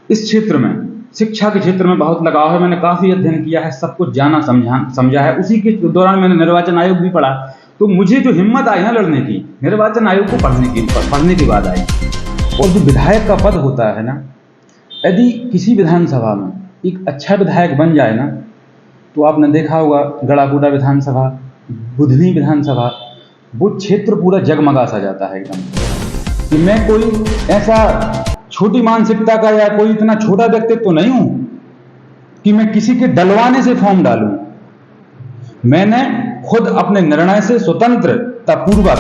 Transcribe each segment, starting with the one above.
इस क्षेत्र में, शिक्षा के क्षेत्र में बहुत लगाव है। मैंने काफ़ी अध्ययन किया है, सब कुछ जाना समझा है। उसी के दौरान मैंने निर्वाचन आयोग भी पढ़ा, तो मुझे जो हिम्मत आई ना लड़ने की, निर्वाचन आयोग को पढ़ने के बाद आई। और जो विधायक का पद होता है ना, यदि किसी विधानसभा में एक अच्छा विधायक बन जाए ना, तो आपने देखा होगा गढ़ाकोटा विधानसभा, बुधनी विधानसभा, वो क्षेत्र पूरा जगमगा सा जाता है एकदम। कि मैं कोई ऐसा छोटी मानसिकता का या कोई इतना छोटा व्यक्तित्व तो नहीं हूं कि मैं किसी के डलवाने से फॉर्म डालूं। मैंने खुद अपने निर्णय से स्वतंत्रता पूर्वक,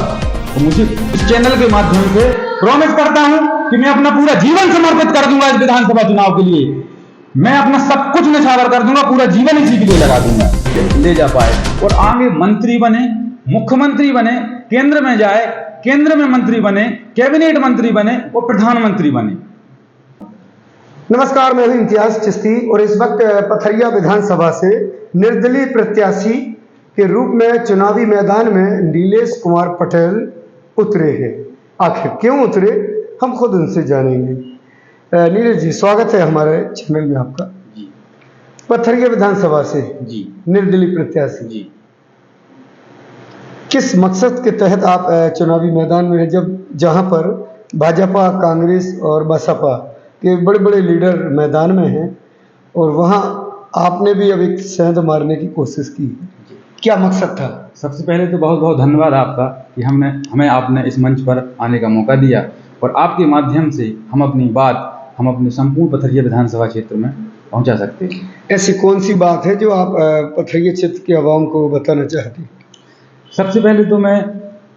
तो मुझे इस चैनल के माध्यम से प्रॉमिस करता हूं कि मैं अपना पूरा जीवन समर्पित कर दूंगा इस विधानसभा चुनाव के लिए। मैं अपना सब कुछ निछावर कर दूंगा, पूरा जीवन इसी के लिए लगा दूंगा, ले जा पाए और आगे मंत्री बने, मुख्यमंत्री बने, केंद्र में जाए, केंद्र में मंत्री बने, कैबिनेट मंत्री बने और प्रधानमंत्री बने। नमस्कार, मैं हूं इम्तियाज चिश्ती और इस वक्त पथरिया विधानसभा से निर्दलीय प्रत्याशी के रूप में चुनावी मैदान में नीलेश कुमार पटेल उतरे हैं। आखिर क्यों उतरे, हम खुद उनसे जानेंगे। नीलेश जी, स्वागत है हमारे चैनल में आपका। जी। पथरिया विधानसभा से जी, निर्दलीय प्रत्याशी जी। किस मकसद के तहत आप चुनावी मैदान में हैं, जब जहां पर भाजपा, कांग्रेस और बसपा के बड़े बड़े लीडर मैदान में हैं और वहां आपने भी अब एक सेंध मारने की कोशिश की, क्या मकसद था? सबसे पहले तो बहुत बहुत धन्यवाद आपका कि हमें आपने इस मंच पर आने का मौका दिया और आपके माध्यम से हम अपनी बात हम अपने संपूर्ण पथरिया विधानसभा क्षेत्र में पहुंचा सकते हैं। ऐसी कौन सी बात है जो आप पथरिया क्षेत्र के आवाम को बताना चाहते हैं? सबसे पहले तो मैं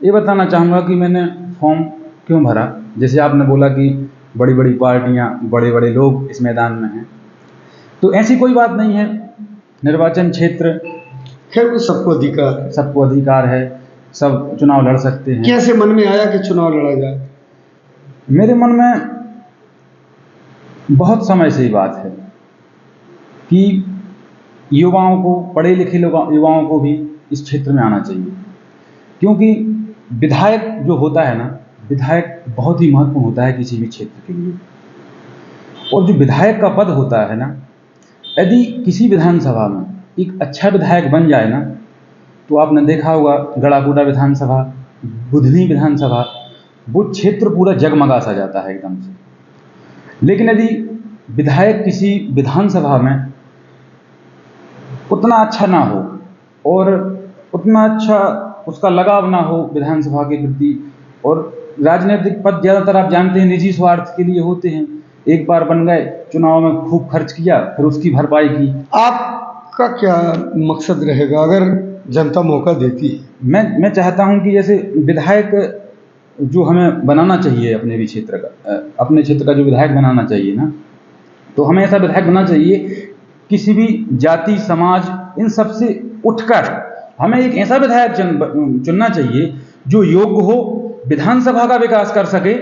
ये बताना चाहूँगा कि मैंने फॉर्म क्यों भरा। जैसे आपने बोला कि बड़ी बड़ी पार्टियाँ, बड़े बड़े लोग इस मैदान में हैं, तो ऐसी कोई बात नहीं है। निर्वाचन क्षेत्र, खैर वो सबको अधिकार है, सब चुनाव लड़ सकते हैं। कैसे मन में आया कि चुनाव लड़ा जाए? मेरे मन में बहुत समय से ये बात है कि युवाओं को, पढ़े लिखे युवाओं को भी इस क्षेत्र में आना चाहिए, क्योंकि विधायक जो होता है ना, विधायक बहुत ही महत्वपूर्ण होता है किसी भी क्षेत्र के लिए। और जो विधायक का पद होता है ना, यदि किसी विधानसभा में एक अच्छा विधायक बन जाए ना, तो आपने देखा होगा गढ़ाकोटा विधानसभा, बुधनी विधानसभा, वो क्षेत्र पूरा जगमगा सा जाता है एकदम से। लेकिन यदि विधायक किसी विधानसभा में उतना अच्छा ना हो और उतना अच्छा उसका लगाव ना हो विधानसभा के प्रति, और राजनीतिक पद ज़्यादातर आप जानते हैं निजी स्वार्थ के लिए होते हैं। एक बार बन गए, चुनाव में खूब खर्च किया, फिर उसकी भरपाई की। आपका क्या मकसद रहेगा अगर जनता मौका देती है? मैं चाहता हूं कि जैसे विधायक जो हमें बनाना चाहिए अपने क्षेत्र का जो विधायक बनाना चाहिए ना, तो हमें ऐसा विधायक बनना चाहिए, किसी भी जाति, समाज, इन सब से उठकर हमें एक ऐसा विधायक चुनना चाहिए जो योग्य हो, विधानसभा का विकास कर सके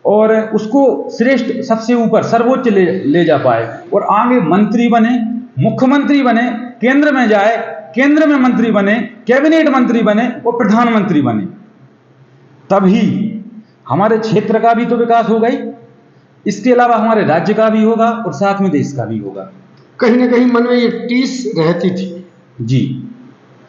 और उसको श्रेष्ठ, सबसे ऊपर, सर्वोच्च ले जा पाए और आगे मंत्री बने, मुख्यमंत्री बने, केंद्र में जाए, केंद्र में मंत्री बने, कैबिनेट मंत्री बने और प्रधानमंत्री बने। तभी हमारे क्षेत्र का भी तो विकास होगा ही, इसके अलावा हमारे राज्य का भी होगा और साथ में देश का भी होगा। कहीं ना कहीं मन में ये टीस रहती थी। जी,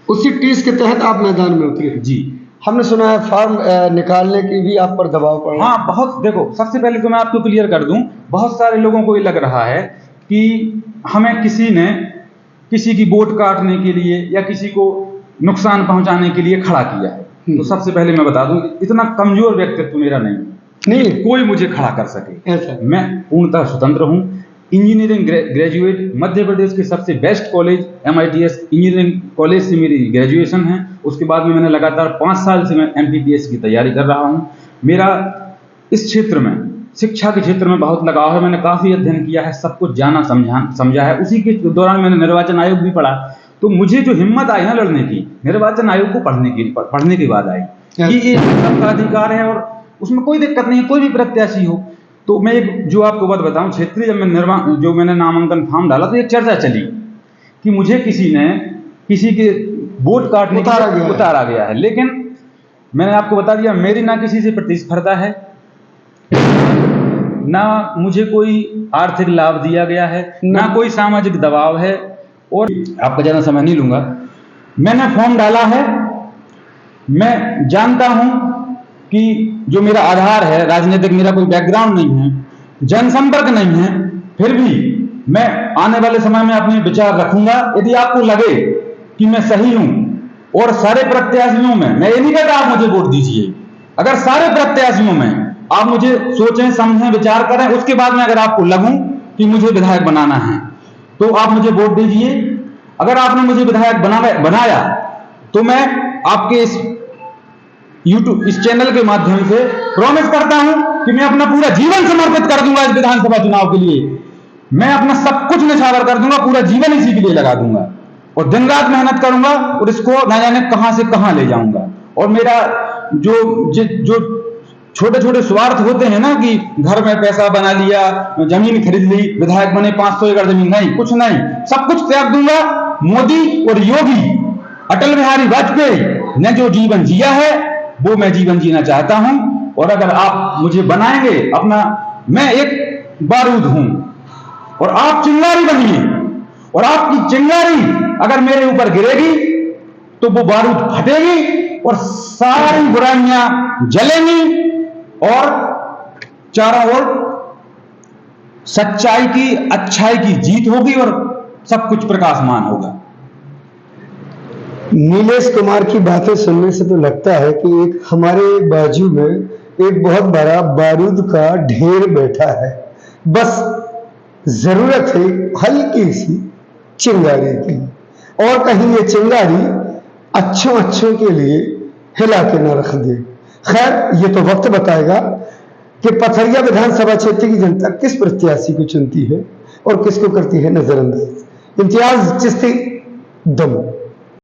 उसी टीस के तहत आप मैदान में उतरे। जी। हमने सुना है फॉर्म निकालने की भी आप पर दबाव पड़ा। हाँ, बहुत। देखो, सबसे पहले तो मैं आपको क्लियर कर दूं, बहुत सारे लोगों को ये लग रहा है कि हमें किसी ने किसी की वोट काटने के लिए या किसी को नुकसान पहुंचाने के लिए खड़ा किया है। तो सबसे पहले मैं बता दूं, इतना कमजोर व्यक्तित्व मेरा नहीं कोई मुझे खड़ा कर सके। ऐसा मैं पूर्णतः स्वतंत्र हूं। इंजीनियरिंग ग्रेजुएट, मध्य प्रदेश के सबसे best college MITS engineering college से मेरी ग्रेजुएशन है। उसके बाद में मैंने लगातार 5 साल से मैं MPPS की तैयारी कर रहा हूं। मेरा इस क्षेत्र में, शिक्षा के क्षेत्र में बहुत लगाव है। मैंने काफ़ी अध्ययन किया है, सब कुछ जाना समझा है। उसी के दौरान मैंने निर्वाचन आयोग भी पढ़ा, तो मुझे जो हिम्मत आई ना लड़ने की, निर्वाचन आयोग को पढ़ने के बाद आई कि ये सबका अधिकार है और उसमें कोई दिक्कत नहीं है, कोई भी प्रत्याशी हो। तो मैं जो आपको बात बताऊं, क्षेत्रीय जब मैंने नामांकन फॉर्म डाला तो एक चर्चा चली कि मुझे किसी के वोट काटने उतारा गया है। लेकिन मैंने आपको बता दिया, मेरी ना किसी से प्रतिस्पर्धा है, ना मुझे कोई आर्थिक लाभ दिया गया है, ना कोई सामाजिक दबाव है। और आपका ज़्यादा समय नहीं लूंगा, मैंने फॉर्म डाला है। मैं जानता हूं कि जो मेरा आधार है, राजनीतिक मेरा कोई बैकग्राउंड नहीं है, जनसंपर्क नहीं है, फिर भी मैं आने वाले समय में अपने विचार रखूंगा। यदि आपको लगे कि मैं सही हूं और सारे प्रत्याशियों में, मैं ये नहीं कहता आप मुझे वोट दीजिए, अगर सारे प्रत्याशियों में आप मुझे सोचें, समझें, विचार करें, उसके बाद में अगर आपको लगूं कि मुझे विधायक बनाना है तो आप मुझे वोट दीजिए। अगर आपने मुझे विधायक बनाया तो मैं आपके इस चैनल के माध्यम से प्रॉमिस करता हूं कि मैं अपना पूरा जीवन समर्पित कर दूंगा इस विधानसभा चुनाव के लिए। मैं अपना सब कुछ निछावर कर दूंगा, पूरा जीवन इसी के लिए लगा दूंगा और दिन रात मेहनत करूंगा और इसको ना जाने कहां से कहां ले जाऊंगा। और मेरा जो छोटे छोटे स्वार्थ होते हैं ना, कि घर में पैसा बना लिया, जमीन खरीद ली, विधायक बने, 500 एकड़ जमीन, नहीं, कुछ नहीं, सब कुछ त्याग दूंगा। मोदी और योगी अटल बिहारी वाजपेयी ने जो जीवन जिया है वो मैं जीवन जीना चाहता हूं। और अगर आप मुझे बनाएंगे अपना, मैं एक बारूद हूं और आप चिंगारी बनिए, और आपकी चिंगारी अगर मेरे ऊपर गिरेगी तो वो बारूद फटेगी और सारी बुराइयां जलेंगी और चारों ओर सच्चाई की, अच्छाई की जीत होगी और सब कुछ प्रकाशमान होगा। नीलेश कुमार की बातें सुनने से तो लगता है कि एक हमारे बाजू में एक बहुत बड़ा बारूद का ढेर बैठा है, बस जरूरत है हल्की सी चिंगारी की, और कहीं ये चिंगारी अच्छों के लिए हिला के न रख दे। खैर, ये तो वक्त बताएगा कि पथरिया विधानसभा क्षेत्र की जनता किस प्रत्याशी को चुनती है और किसको करती है नजरअंदाज। इम्तियाज चिश्ती, दम।